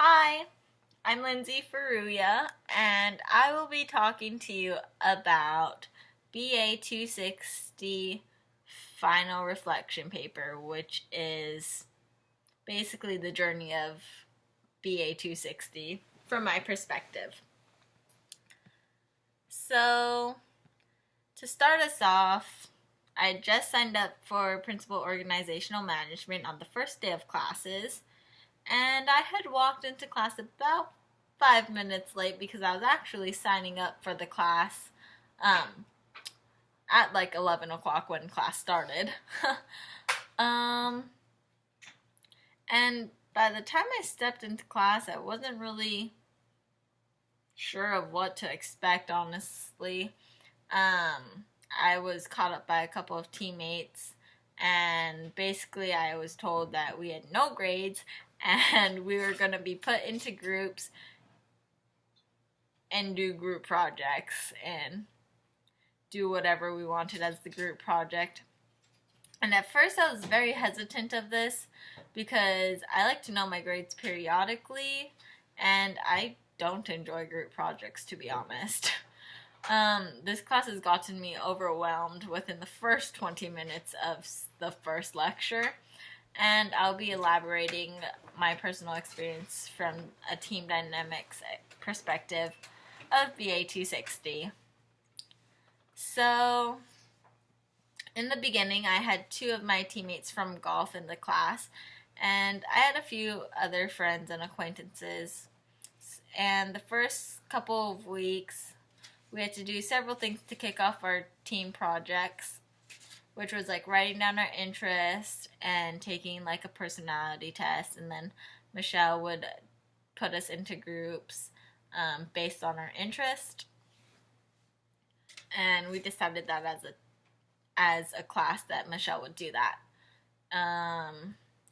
Hi, I'm Lindsay Faruya, and I will be talking to you about BA 260 final reflection paper, which is basically the journey of BA 260 from my perspective. So, to start us off, I just signed up for Principal Organizational Management on the first day of classes, and I had walked into class about 5 minutes late because I was actually signing up for the class at like 11 o'clock when class started. um, and by the time I stepped into class, I wasn't really sure of what to expect, honestly. I was caught up by a couple of teammates, and basically I was told that we had no grades and we were going to be put into groups and do group projects and do whatever we wanted as the group project. And at first I was very hesitant of this because I like to know my grades periodically, and I don't enjoy group projects, to be honest. This class has gotten me overwhelmed within the first 20 minutes of the first lecture, and I'll be elaborating my personal experience from a team dynamics perspective of BA 260. So, in the beginning, I had two of my teammates from golf in the class, and I had a few other friends and acquaintances. And the first couple of weeks, we had to do several things to kick off our team projects, which was like writing down our interests and taking like a personality test, and then Michelle would put us into groups based on our interest. And we decided that as a class that Michelle would do that.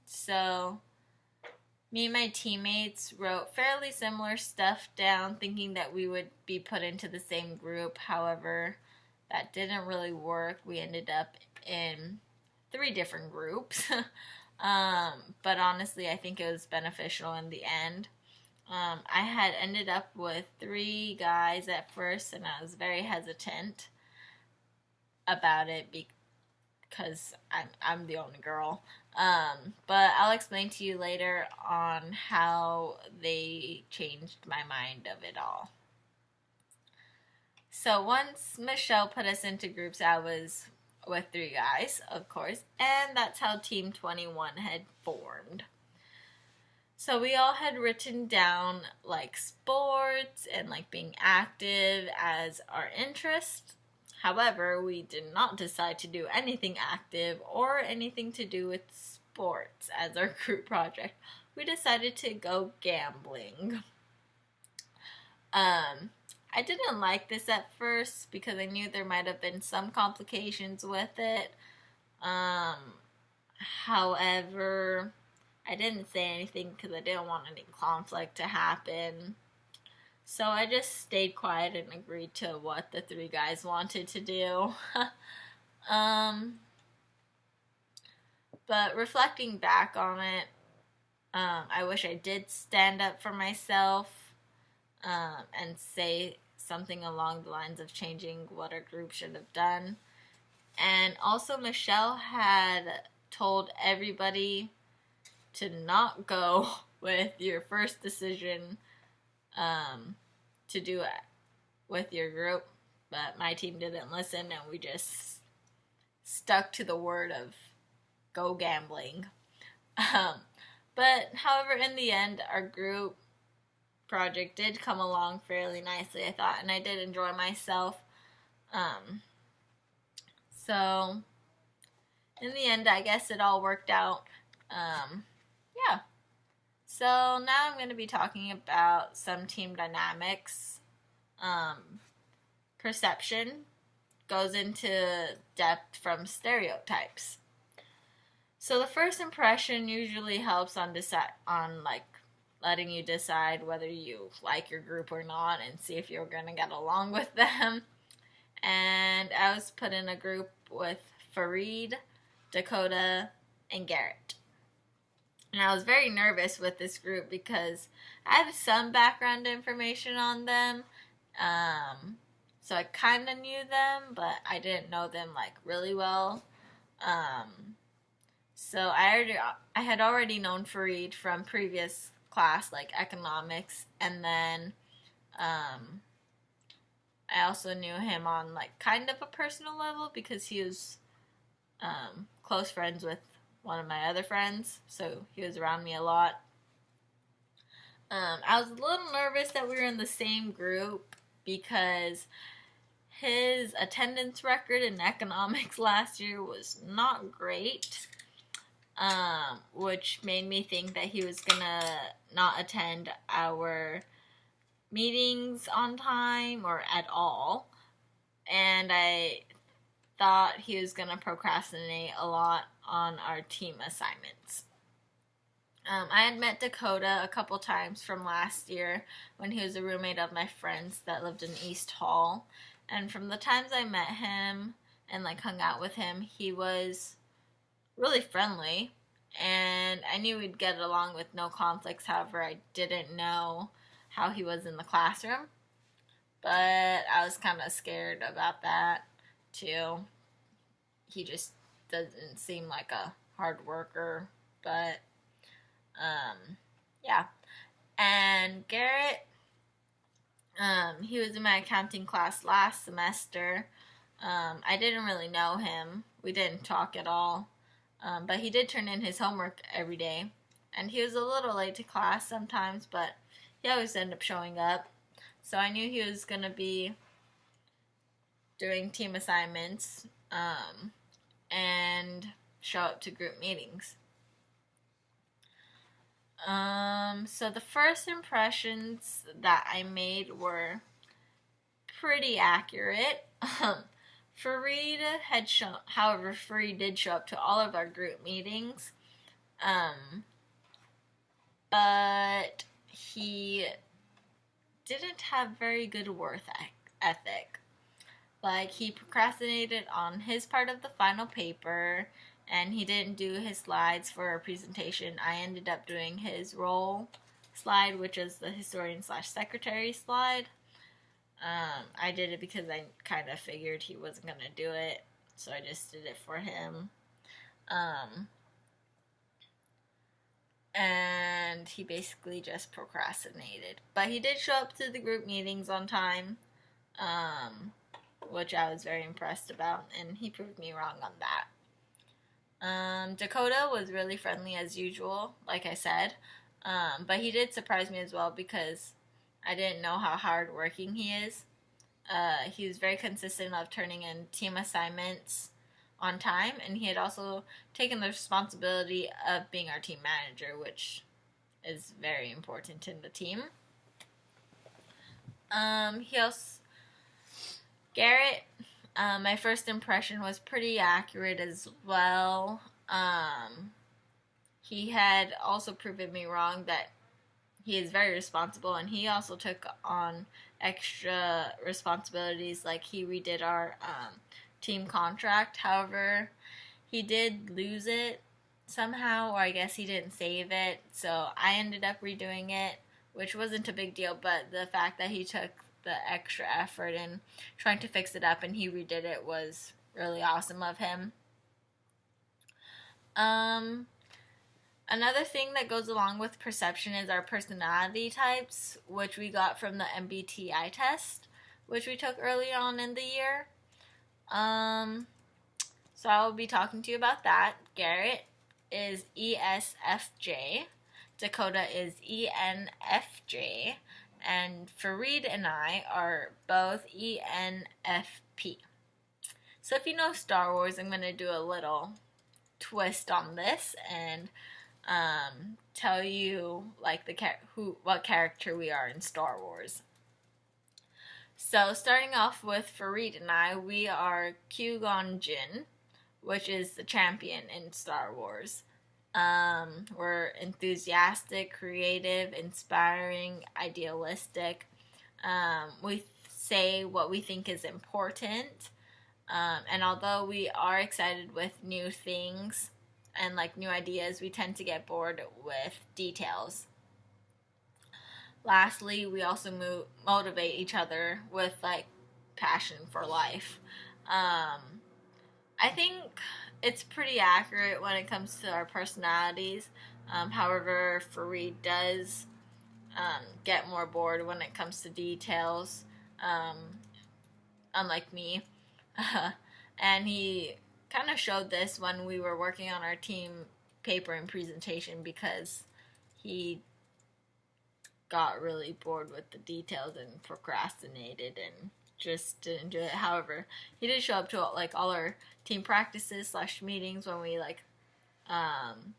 So me and my teammates wrote fairly similar stuff down, thinking that we would be put into the same group. However, that didn't really work. We ended up in 3 different groups. But honestly, I think it was beneficial in the end. I had ended up with 3 guys at first, and I was very hesitant about it because I'm the only girl. But I'll explain to you later on how they changed my mind of it all. So once Michelle put us into groups, I was with 3 guys, of course, and that's how Team 21 had formed. So we all had written down like sports and like being active as our interest. However, we did not decide to do anything active or anything to do with sports as our group project. We decided to go gambling. I didn't like this at first because I knew there might have been some complications with it. However, I didn't say anything because I didn't want any conflict to happen. So I just stayed quiet and agreed to what the 3 guys wanted to do. But reflecting back on it, I wish I did stand up for myself and say something along the lines of changing what our group should have done. And also, Michelle had told everybody to not go with your first decision to do it with your group, but my team didn't listen, and we just stuck to the word of go gambling. But however, in the end, our group project did come along fairly nicely, I thought, and I did enjoy myself. So in the end, I guess it all worked out. Yeah. So now I'm going to be talking about some team dynamics. Perception goes into depth from stereotypes. So the first impression usually helps on letting you decide whether you like your group or not and see if you're going to get along with them. And I was put in a group with Fareed, Dakota, and Garrett. And I was very nervous with this group because I had some background information on them. So I kind of knew them, but I didn't know them like really well. So I had already known Farid from previous class, like economics, and then I also knew him on like kind of a personal level because he was close friends with one of my other friends, so he was around me a lot. I was a little nervous that we were in the same group because his attendance record in economics last year was not great, which made me think that he was gonna not attend our meetings on time or at all, and I thought he was gonna procrastinate a lot on our team assignments. I had met Dakota a couple times from last year when he was a roommate of my friends that lived in East Hall, and from the times I met him and like hung out with him, he was really friendly, and I knew we'd get along with no conflicts. However, I didn't know how he was in the classroom, but I was kind of scared about that too. He just doesn't seem like a hard worker, but yeah. And Garrett, he was in my accounting class last semester. I didn't really know him. We didn't talk at all. But he did turn in his homework every day. And he was a little late to class sometimes, but he always ended up showing up. So I knew he was going to be doing team assignments and show up to group meetings. So the first impressions that I made were pretty accurate. Farid did show up to all of our group meetings, but he didn't have very good work ethic. Like, he procrastinated on his part of the final paper, and he didn't do his slides for a presentation. I ended up doing his role slide, which is the historian / secretary slide. I did it because I kind of figured he wasn't going to do it, so I just did it for him. And he basically just procrastinated. But he did show up to the group meetings on time, which I was very impressed about, and he proved me wrong on that. Dakota was really friendly as usual, like I said, but he did surprise me as well because I didn't know how hardworking he is. He was very consistent of turning in team assignments on time, and he had also taken the responsibility of being our team manager, which is very important in the team. Garrett, my first impression was pretty accurate as well. He had also proven me wrong that he is very responsible, and he also took on extra responsibilities, like he redid our team contract. However, he did lose it somehow, or I guess he didn't save it, so I ended up redoing it, which wasn't a big deal, but the fact that he took the extra effort in trying to fix it up and he redid it was really awesome of him. Another thing that goes along with perception is our personality types, which we got from the MBTI test, which we took early on in the year. So I will be talking to you about that. Garrett is ESFJ, Dakota is ENFJ, and Farid and I are both ENFP. So if you know Star Wars, I'm going to do a little twist on this and tell you like what character we are in Star Wars. So starting off with Farid and I, we are Qui-Gon Jinn, which is the champion in Star Wars. We're enthusiastic, creative, inspiring, idealistic. We say what we think is important. And although we are excited with new things, and like new ideas, we tend to get bored with details. Lastly, we also motivate each other with like passion for life. I think it's pretty accurate when it comes to our personalities. However, Fareed does get more bored when it comes to details, um, unlike me. And he kind of showed this when we were working on our team paper and presentation, because he got really bored with the details and procrastinated and just didn't do it. However, he did show up to like all our team practices / meetings when we like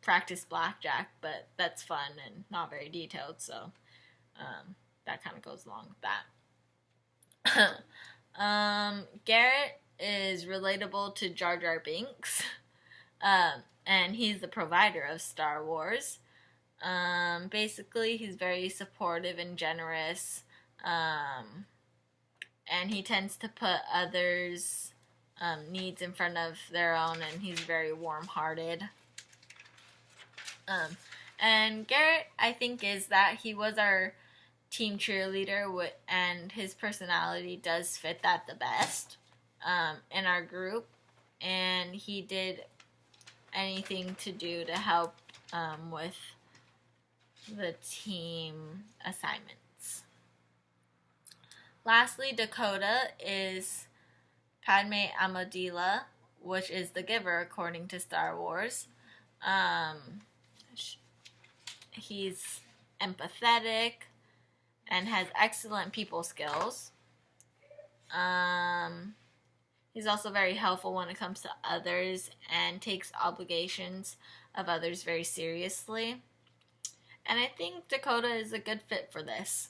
practice blackjack, but that's fun and not very detailed, so that kind of goes along with that. Garrett is relatable to Jar Jar Binks, and he's the provider of Star Wars. Basically, he's very supportive and generous, and he tends to put others' needs in front of their own, and he's very warm-hearted. And Garrett, I think, is that he was our team cheerleader, and his personality does fit that the best in our group, and he did anything to do to help with the team assignments. Lastly, Dakota is Padme Amidala, which is the giver according to Star Wars. He's empathetic and has excellent people skills. He's also very helpful when it comes to others and takes obligations of others very seriously. And I think Dakota is a good fit for this.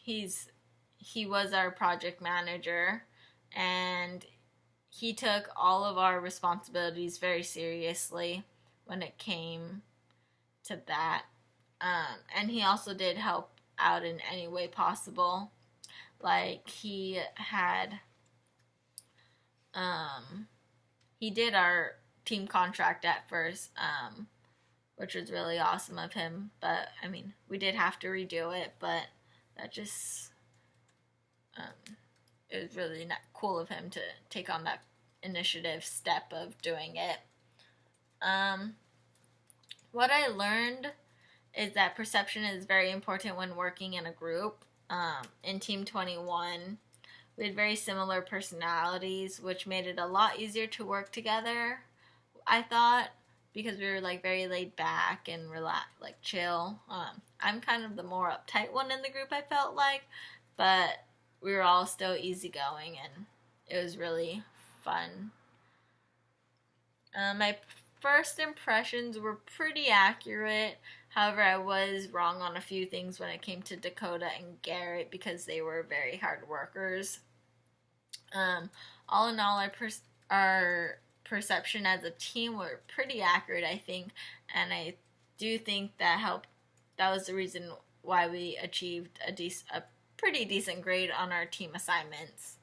He was our project manager, and he took all of our responsibilities very seriously when it came to that. And he also did help out in any way possible. Like he did our team contract at first, which was really awesome of him. But I mean, we did have to redo it, but that just it was really not cool of him to take on that initiative step of doing it. What I learned is that perception is very important when working in a group. In Team 21, we had very similar personalities, which made it a lot easier to work together, I thought, because we were like very laid back and like chill. I'm kind of the more uptight one in the group, I felt like, but we were all still easygoing, and it was really fun. My first impressions were pretty accurate. However, I was wrong on a few things when it came to Dakota and Garrett, because they were very hard workers. All in all, our perception as a team were pretty accurate, I think, and I do think that was the reason why we achieved a pretty decent grade on our team assignments.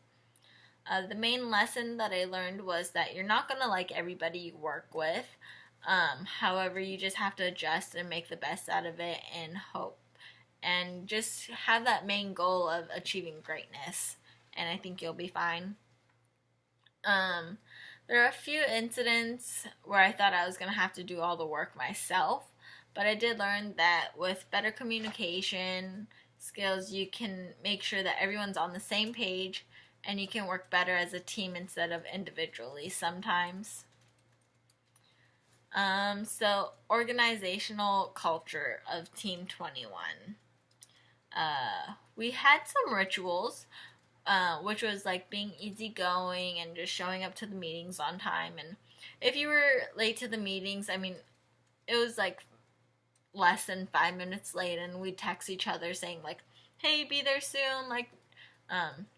The main lesson that I learned was that you're not going to like everybody you work with. However, you just have to adjust and make the best out of it and hope. And just have that main goal of achieving greatness. And I think you'll be fine. There are a few incidents where I thought I was going to have to do all the work myself. But I did learn that with better communication skills, you can make sure that everyone's on the same page, and you can work better as a team instead of individually sometimes. So organizational culture of Team 21. We had some rituals, which was like being easygoing and just showing up to the meetings on time. And if you were late to the meetings, I mean, it was like less than 5 minutes late, and we'd text each other saying like, hey, be there soon, like,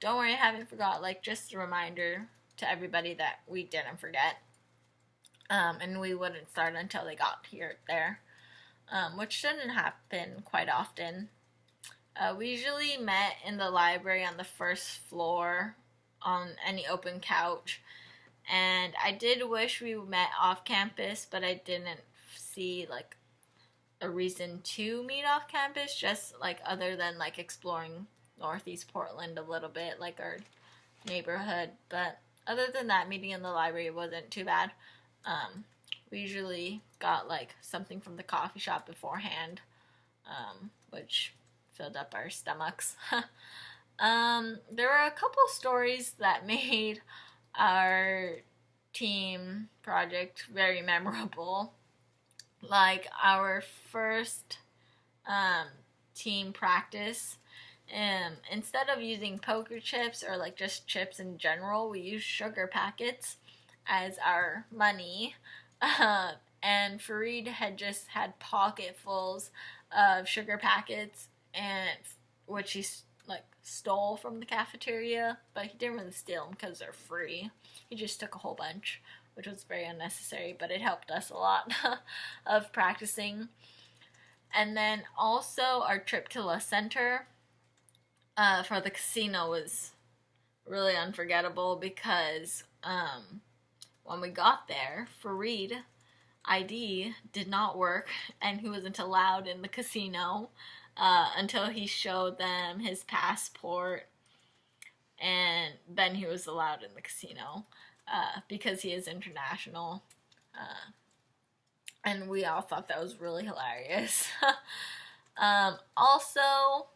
don't worry, I haven't forgot, like, just a reminder to everybody that we didn't forget. And we wouldn't start until they got there, which shouldn't happen quite often. We usually met in the library on the first floor on any open couch, And I did wish we met off campus, but I didn't see like a reason to meet off campus, just like other than like exploring Northeast Portland a little bit, like our neighborhood. But other than that, meeting in the library wasn't too bad. We usually got like something from the coffee shop beforehand, which filled up our stomachs. There were a couple stories that made our team project very memorable. Like our first team practice, instead of using poker chips or like just chips in general, we used sugar packets as our money. And Fareed had just had pocketfuls of sugar packets, and which he like stole from the cafeteria, but he didn't really steal them because they're free. He just took a whole bunch, which was very unnecessary, but it helped us a lot of practicing. And then also our trip to La Center for the casino was really unforgettable because when we got there, Fareed ID did not work, and he wasn't allowed in the casino until he showed them his passport, and then he was allowed in the casino because he is international. And we all thought that was really hilarious. Also,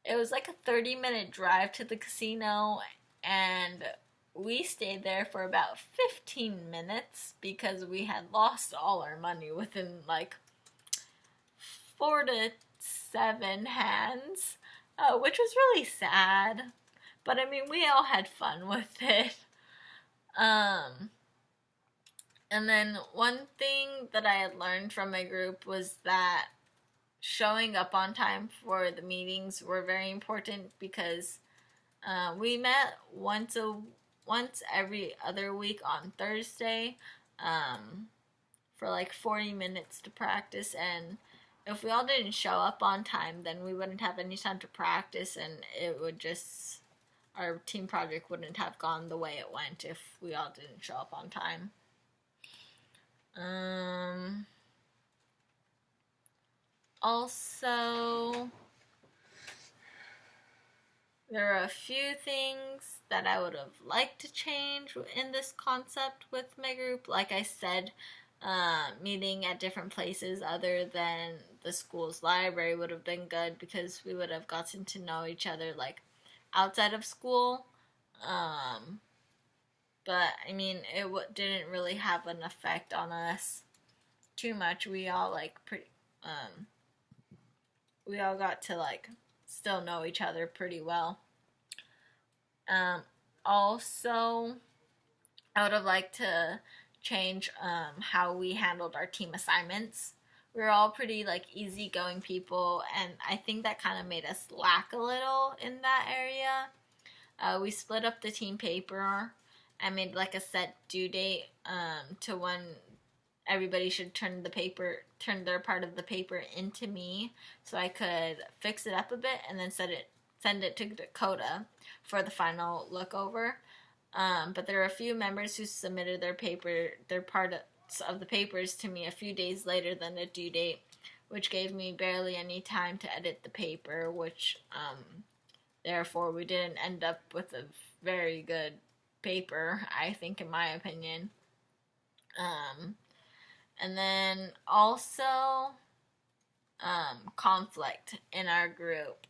it was like a 30-minute drive to the casino, and we stayed there for about 15 minutes because we had lost all our money within like 4 to 7 hands, which was really sad. But I mean, we all had fun with it. And then one thing that I had learned from my group was that showing up on time for the meetings were very important because we met once every other week on Thursday for like 40 minutes to practice, and if we all didn't show up on time, then we wouldn't have any time to practice, and it would just, our team project wouldn't have gone the way it went if we all didn't show up on time. Also, there are a few things that I would have liked to change in this concept with my group. Like I said, meeting at different places other than the school's library would have been good because we would have gotten to know each other like outside of school. But I mean, it didn't really have an effect on us too much. We all like we all got to like still know each other pretty well. Also, I would have liked to change how we handled our team assignments. We were all pretty like easygoing people, and I think that kind of made us lack a little in that area. We split up the team paper. I made like a set due date to when everybody should turn their part of the paper into me, so I could fix it up a bit and then send it to Dakota for the final look over. But there were a few members who submitted their parts of the papers to me a few days later than the due date, which gave me barely any time to edit the paper, which therefore we didn't end up with a very good paper, I think, in my opinion. And then also conflict in our group.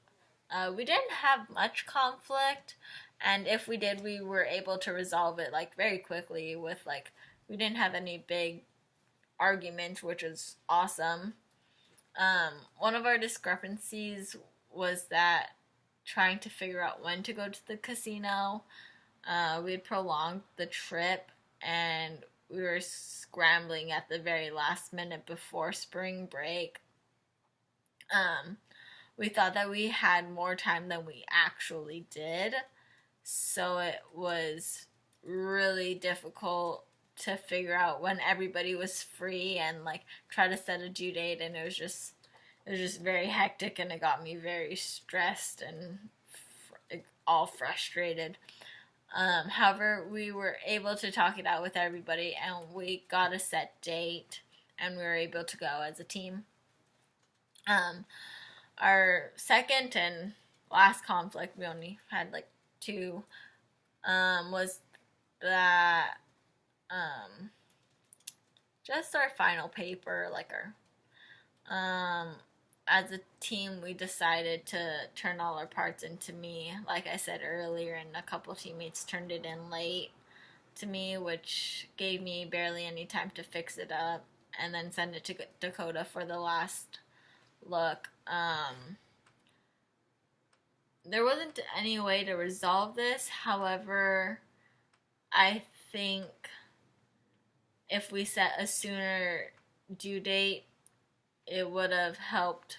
We didn't have much conflict, and if we did, we were able to resolve it like very quickly with like, we didn't have any big arguments, which was awesome. One of our discrepancies was that trying to figure out when to go to the casino. We had prolonged the trip, and we were scrambling at the very last minute before spring break. We thought that we had more time than we actually did, so it was really difficult to figure out when everybody was free and like try to set a due date, and it was just very hectic, and it got me very stressed and all frustrated. However, we were able to talk it out with everybody, and we got a set date, and we were able to go as a team. Our second and last conflict, we only had like two, was that just our final paper, like our as a team, we decided to turn all our parts into me, like I said earlier, and a couple teammates turned it in late to me, which gave me barely any time to fix it up and then send it to Dakota for the last look. There wasn't any way to resolve this. However, I think if we set a sooner due date, it would have helped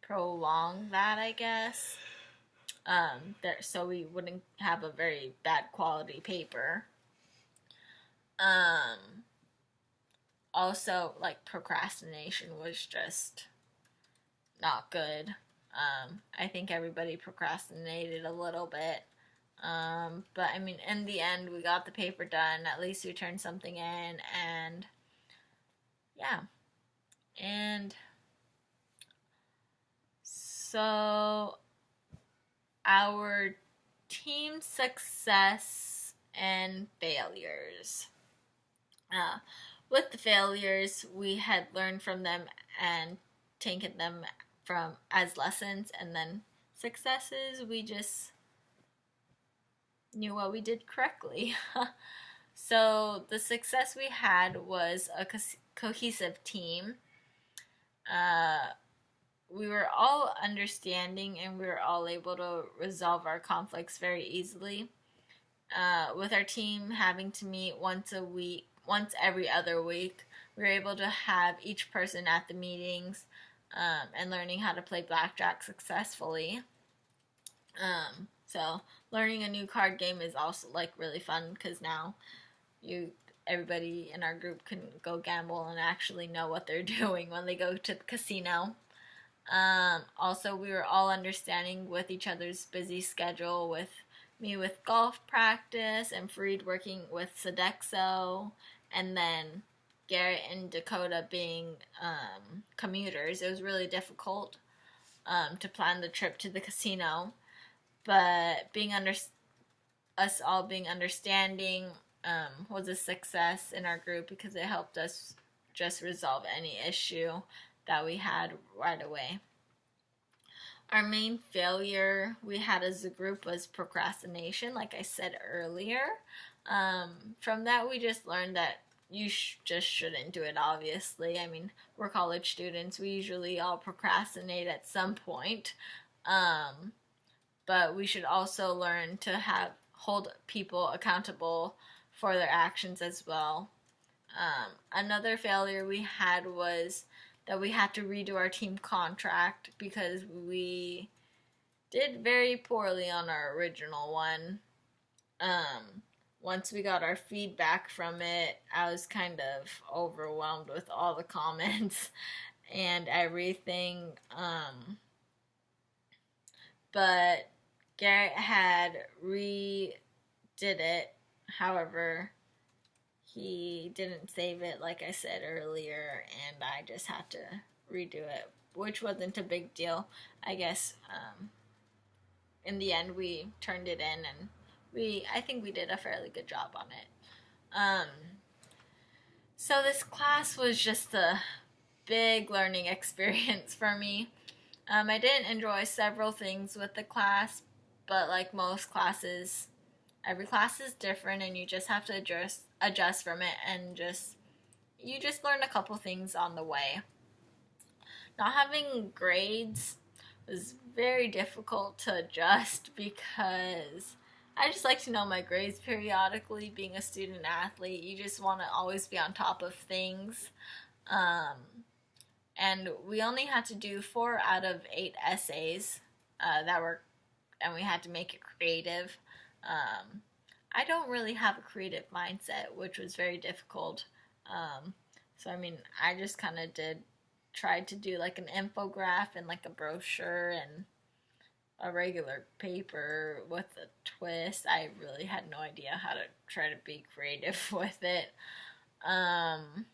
prolong that, I guess. So we wouldn't have a very bad quality paper. Also, like, procrastination was just not good. I think everybody procrastinated a little bit. But I mean, in the end, we got the paper done. At least we turned something in, and yeah. And so our team success and failures. With the failures, we had learned from them and taken them from as lessons, and then successes, we just knew what we did correctly. So the success we had was a cohesive team. We were all understanding, and we were all able to resolve our conflicts very easily. With our team having to meet once every other week, we were able to have each person at the meetings, and learning how to play blackjack successfully. So learning a new card game is also like really fun, because now everybody in our group can go gamble and actually know what they're doing when they go to the casino. Also, we were all understanding with each other's busy schedule, with me with golf practice and Fareed working with Sodexo, and then Garrett and Dakota being commuters. It was really difficult to plan the trip to the casino, but us all being understanding was a success in our group, because it helped us just resolve any issue that we had right away. Our main failure we had as a group was procrastination, like I said earlier. From that, we just learned that you just shouldn't do it, obviously. I mean, we're college students. We usually all procrastinate at some point. But we should also learn to hold people accountable for their actions as well. Another failure we had was that we had to redo our team contract, because we did very poorly on our original one. Once we got our feedback from it, I was kind of overwhelmed with all the comments and everything. But Garrett had redid it. However, he didn't save it, like I said earlier, and I just had to redo it, which wasn't a big deal. I guess in the end we turned it in, and I think we did a fairly good job on it. So this class was just a big learning experience for me. I didn't enjoy several things with the class, but like most classes, every class is different, and you just have to adjust from it, and you just learn a couple things on the way. Not having grades was very difficult to adjust, because I just like to know my grades periodically. Being a student athlete, you just want to always be on top of things. And we only had to do 4 out of 8 essays and we had to make it creative. I don't really have a creative mindset, which was very difficult. So I mean, I just kind of tried to do like an infographic and like a brochure, and a regular paper with a twist. I really had no idea how to try to be creative with it. And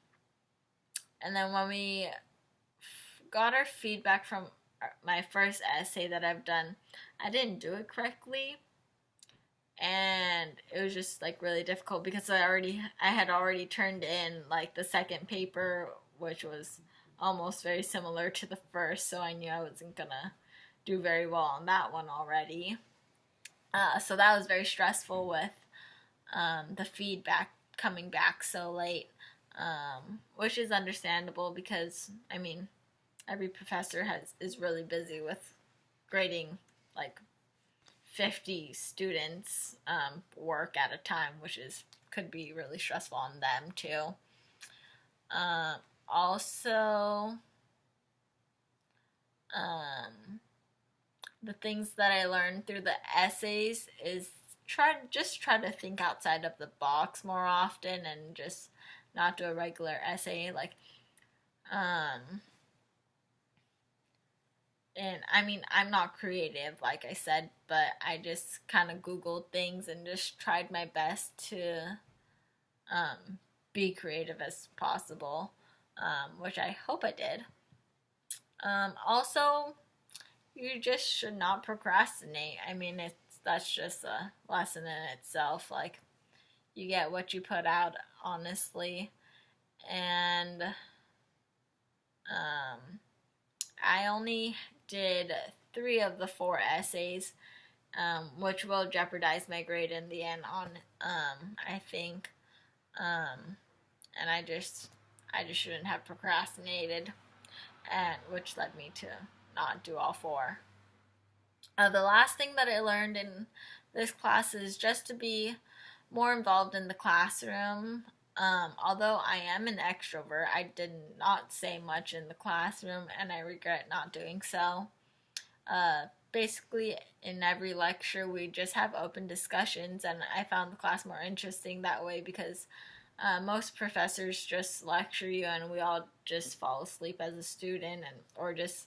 then when we got our feedback from my first essay that I've done, I didn't do it correctly, and it was just like really difficult because I had already turned in like the second paper, which was almost very similar to the first, so I knew I wasn't gonna do very well on that one already. So that was very stressful with the feedback coming back so late, which is understandable because I mean every professor is really busy with grading like 50 students work at a time, which could be really stressful on them too. Also, the things that I learned through the essays is try to think outside of the box more often and just not do a regular essay and I mean I'm not creative like I said, but I just kind of googled things and just tried my best to be creative as possible, which I hope I did. Also, you just should not procrastinate. I mean, that's just a lesson in itself. Like, you get what you put out, honestly. And I only did 3 of the 4 essays, which will jeopardize my grade in the end. I think, and I just shouldn't have procrastinated, and which led me to not do all 4. The last thing that I learned in this class is just to be more involved in the classroom. Although I am an extrovert, I did not say much in the classroom, and I regret not doing so. Basically, in every lecture, we just have open discussions, and I found the class more interesting that way because most professors just lecture you, and we all just fall asleep as a student, or just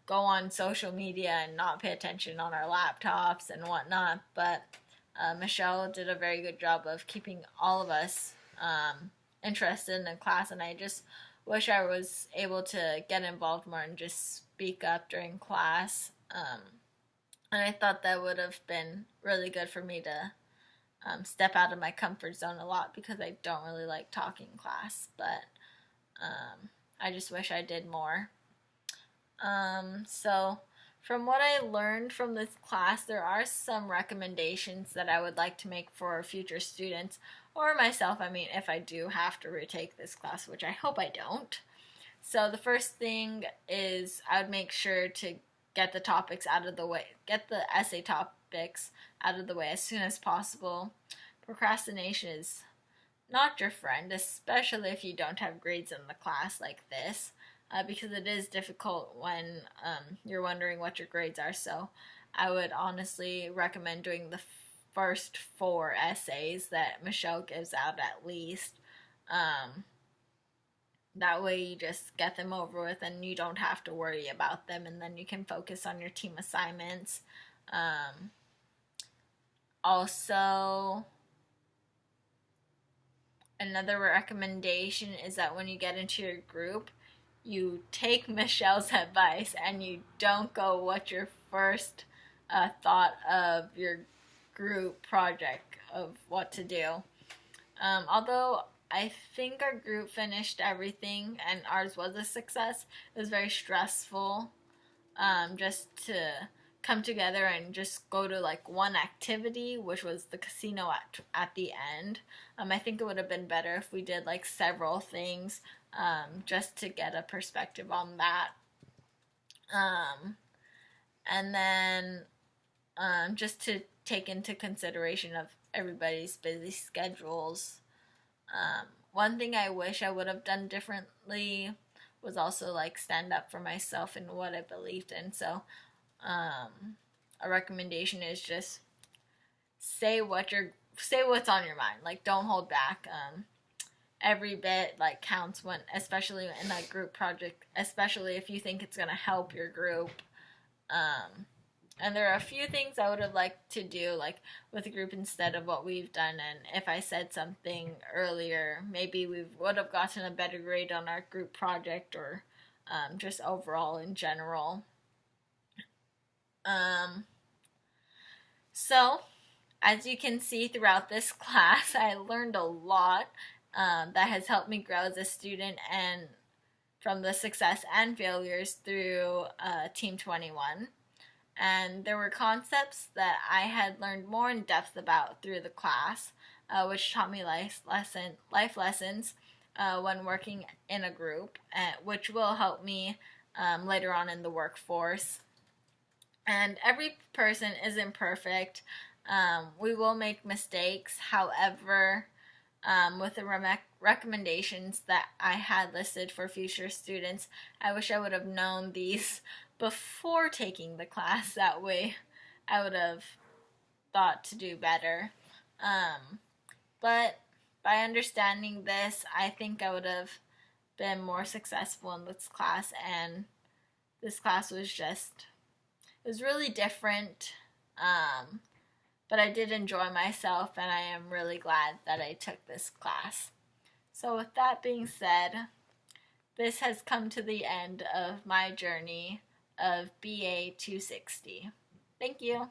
go on social media and not pay attention on our laptops and whatnot. But Michelle did a very good job of keeping all of us interested in the class, and I just wish I was able to get involved more and just speak up during class. And I thought that would have been really good for me to step out of my comfort zone a lot because I don't really like talking in class, but I just wish I did more. So from what I learned from this class, there are some recommendations that I would like to make for future students or myself. I mean, if I do have to retake this class, which I hope I don't. So the first thing is I would make sure to get the topics out of the way, get the essay topics out of the way as soon as possible. Procrastination is not your friend, especially if you don't have grades in the class like this. Because it is difficult when you're wondering what your grades are. So I would honestly recommend doing the first 4 essays that Michelle gives out at least. That way you just get them over with and you don't have to worry about them, and then you can focus on your team assignments. Also, another recommendation is that when you get into your group, you take Michelle's advice and you don't go what your first thought of your group project of what to do. Although I think our group finished everything and ours was a success, it was very stressful just to come together and just go to like one activity, which was the casino at the end. I think it would have been better if we did like several things just to get a perspective on that. And then just to take into consideration of everybody's busy schedules. One thing I wish I would have done differently was also like stand up for myself and what I believed in. So a recommendation is just say what's on your mind. Like, don't hold back. Every bit like counts when, especially in a group project, especially if you think it's gonna help your group. And there are a few things I would have liked to do, like with a group instead of what we've done. And if I said something earlier, maybe we would have gotten a better grade on our group project, or just overall in general. So, as you can see throughout this class, I learned a lot that has helped me grow as a student, and from the success and failures through Team 21. And there were concepts that I had learned more in depth about through the class, which taught me life lessons when working in a group, which will help me later on in the workforce. And every person isn't perfect. We will make mistakes. However, with the recommendations that I had listed for future students, I wish I would have known these before taking the class. That way I would have thought to do better. But by understanding this, I think I would have been more successful in this class. And this class was just, it was really different. But I did enjoy myself, and I am really glad that I took this class. So with that being said, this has come to the end of my journey of BA 260. Thank you.